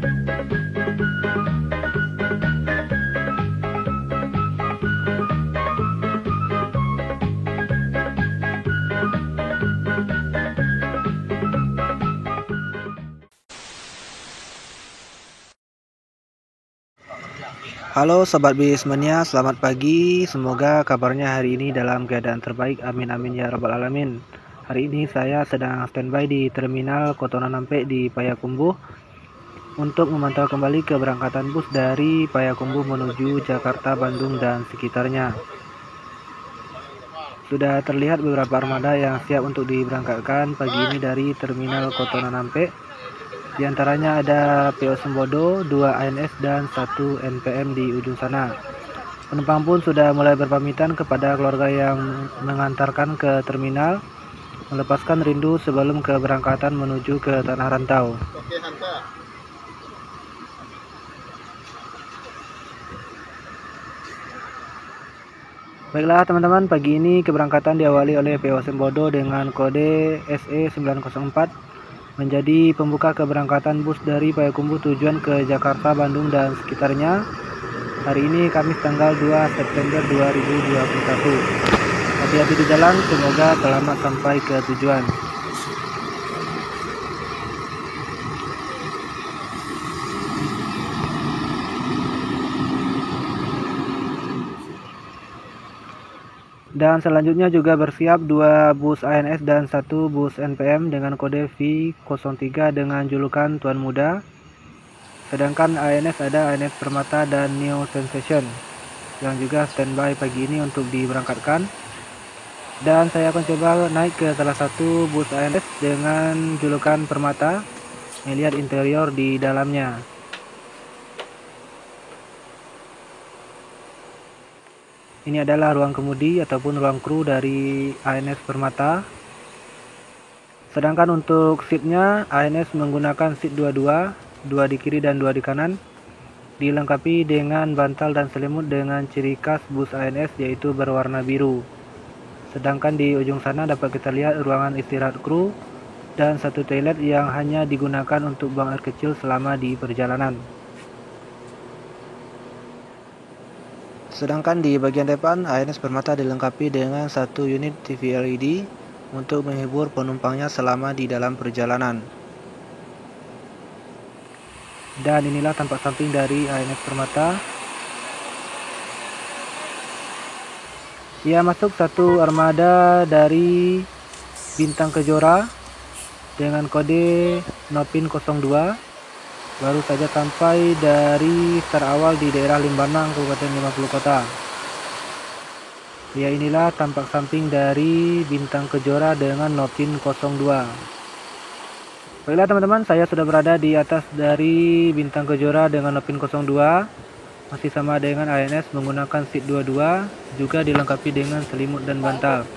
Halo Sobat Bismania, selamat pagi. Semoga kabarnya hari ini dalam keadaan terbaik. Amin amin ya rabbal alamin. Hari ini saya sedang standby di Terminal Kotonan Ampek di Payakumbuh untuk memantau kembali keberangkatan bus dari Payakumbuh menuju Jakarta, Bandung dan sekitarnya. Sudah terlihat beberapa armada yang siap untuk diberangkatkan pagi ini dari Terminal Kotonan Ampek. Di antaranya ada PO Sembodo, 2 ANS dan 1 NPM di ujung sana. Penumpang pun sudah mulai berpamitan kepada keluarga yang mengantarkan ke terminal, melepaskan rindu sebelum keberangkatan menuju ke tanah rantau. Baiklah teman-teman, pagi ini keberangkatan diawali oleh PO Sembodo dengan kode SE904 menjadi pembuka keberangkatan bus dari Payakumbuh tujuan ke Jakarta, Bandung dan sekitarnya. Hari ini Kamis tanggal 2 September 2021. Hati-hati di jalan, semoga selamat sampai ke tujuan. Dan selanjutnya juga bersiap 2 bus ANS dan 1 bus NPM dengan kode V03 dengan julukan Tuan Muda. Sedangkan ANS ada ANS Permata dan Neo Sensation yang juga standby pagi ini untuk diberangkatkan. Dan saya akan coba naik ke salah satu bus ANS dengan julukan Permata, melihat interior di dalamnya. Ini adalah ruang kemudi ataupun ruang kru dari ANS Permata. Sedangkan untuk seatnya, ANS menggunakan seat 22, 2 di kiri dan 2 di kanan. Dilengkapi dengan bantal dan selimut dengan ciri khas bus ANS yaitu berwarna biru. Sedangkan di ujung sana dapat kita lihat ruangan istirahat kru dan 1 toilet yang hanya digunakan untuk buang air kecil selama di perjalanan. Sedangkan di bagian depan, ANS Permata dilengkapi dengan 1 unit TV LED untuk menghibur penumpangnya selama di dalam perjalanan. Dan inilah tampak samping dari ANS Permata. Ia masuk 1 armada dari Bintang Kejora dengan kode Nopin 02. Baru saja sampai dari start awal di daerah Limbanang, Kabupaten 50 Kota. Ya, inilah tampak samping dari Bintang Kejora dengan Nopin 02. Baiklah teman-teman, saya sudah berada di atas dari Bintang Kejora dengan Nopin 02. Masih sama dengan ANS menggunakan seat 22, juga dilengkapi dengan selimut dan bantal.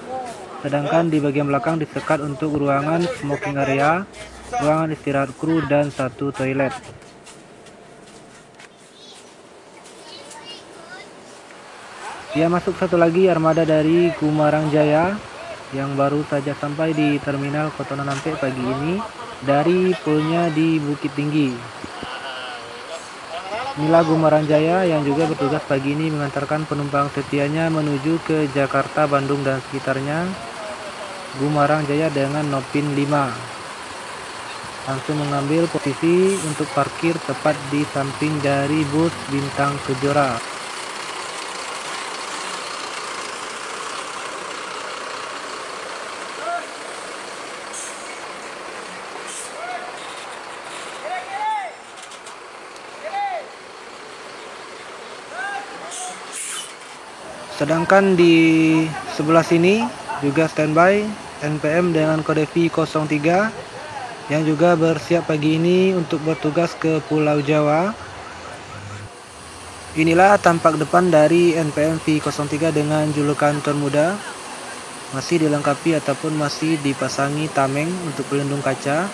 Sedangkan di bagian belakang disekat untuk ruangan smoking area, ruangan istirahat kru dan 1 toilet. Dia masuk 1 lagi armada dari Gumarang Jaya yang baru saja sampai di Terminal Kotonan Ampek pagi ini dari poolnya di Bukit Tinggi. Inilah Gumarang Jaya yang juga bertugas pagi ini mengantarkan penumpang setianya menuju ke Jakarta, Bandung dan sekitarnya. Gumarang Jaya dengan Nopin 5 langsung mengambil posisi untuk parkir tepat di samping dari bus Bintang Kejora. Sedangkan di sebelah sini juga standby NPM dengan kode V03 yang juga bersiap pagi ini untuk bertugas ke Pulau Jawa. Inilah tampak depan dari NPM V03 dengan julukan Tuan Muda. Masih dilengkapi ataupun masih dipasangi tameng untuk pelindung kaca.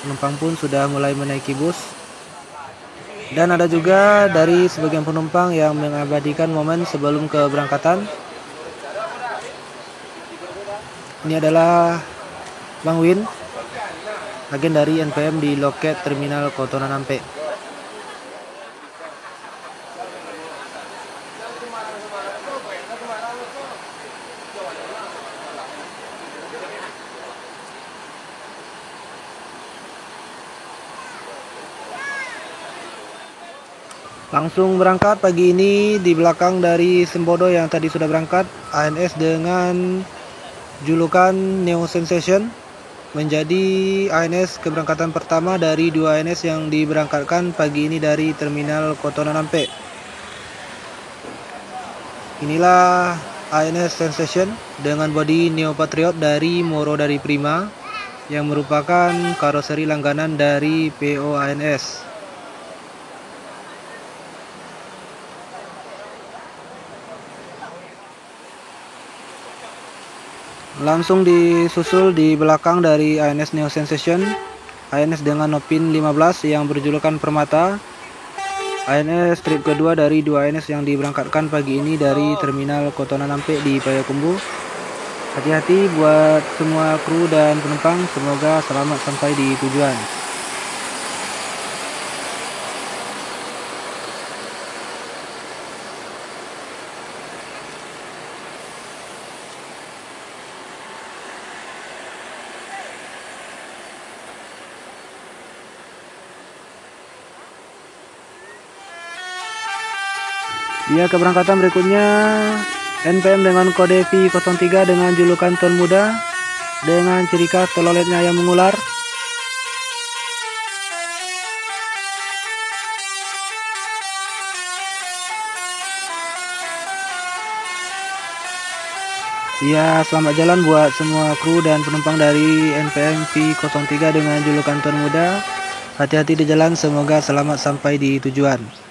Penumpang pun sudah mulai menaiki bus. Dan ada juga dari sebagian penumpang yang mengabadikan momen sebelum keberangkatan. Ini adalah Bang Win agen dari NPM di loket terminal Kotonan Ampe. Langsung berangkat pagi ini di belakang dari Sembodo yang tadi sudah berangkat, ANS dengan julukan Neo Sensation menjadi ANS keberangkatan pertama dari 2 ANS yang diberangkatkan pagi ini dari terminal Kotonan Ampe. Inilah ANS Sensation dengan bodi Neo Patriot dari Moro dari Prima yang merupakan karoseri langganan dari PO ANS. Langsung disusul di belakang dari ANS Neo Sensation, ANS dengan Nopin 15 yang berjulukan Permata, ANS trip kedua dari 2 ANS yang diberangkatkan pagi ini dari terminal Kotonan Ampe di Payakumbuh. Hati-hati buat semua kru dan penumpang, semoga selamat sampai di tujuan. Ya, keberangkatan berikutnya NPM dengan kode V03 dengan julukan Tuan Muda dengan ciri khas teloletnya yang mengular. Ya, selamat jalan buat semua kru dan penumpang dari NPM V03 dengan julukan Tuan Muda. Hati-hati di jalan, semoga selamat sampai di tujuan.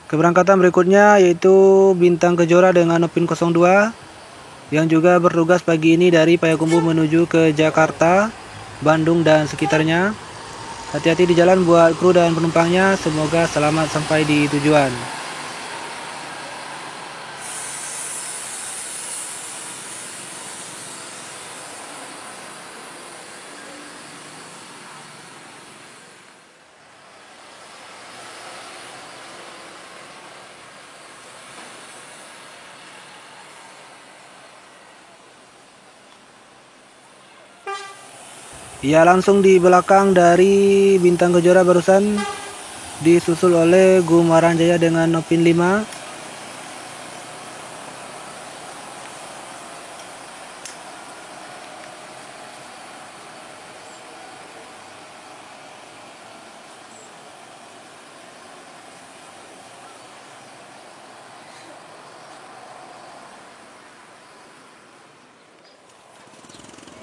Keberangkatan berikutnya yaitu Bintang Kejora dengan Nopin 02 yang juga bertugas pagi ini dari Payakumbuh menuju ke Jakarta, Bandung dan sekitarnya. Hati-hati di jalan buat kru dan penumpangnya, semoga selamat sampai di tujuan. Ya, langsung di belakang dari Bintang Kejora barusan disusul oleh Gumaran Jaya dengan Nopin 5.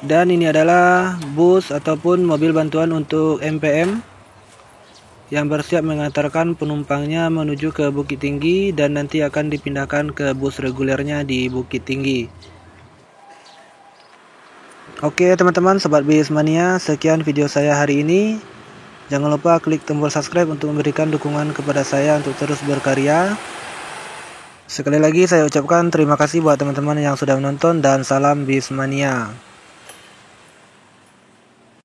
Dan ini adalah bus ataupun mobil bantuan untuk NPM yang bersiap mengantarkan penumpangnya menuju ke Bukit Tinggi dan nanti akan dipindahkan ke bus regulernya di Bukit Tinggi. Oke teman-teman Sobat Bismania, sekian video saya hari ini. Jangan lupa klik tombol subscribe untuk memberikan dukungan kepada saya untuk terus berkarya. Sekali lagi saya ucapkan terima kasih buat teman-teman yang sudah menonton dan salam Bismania.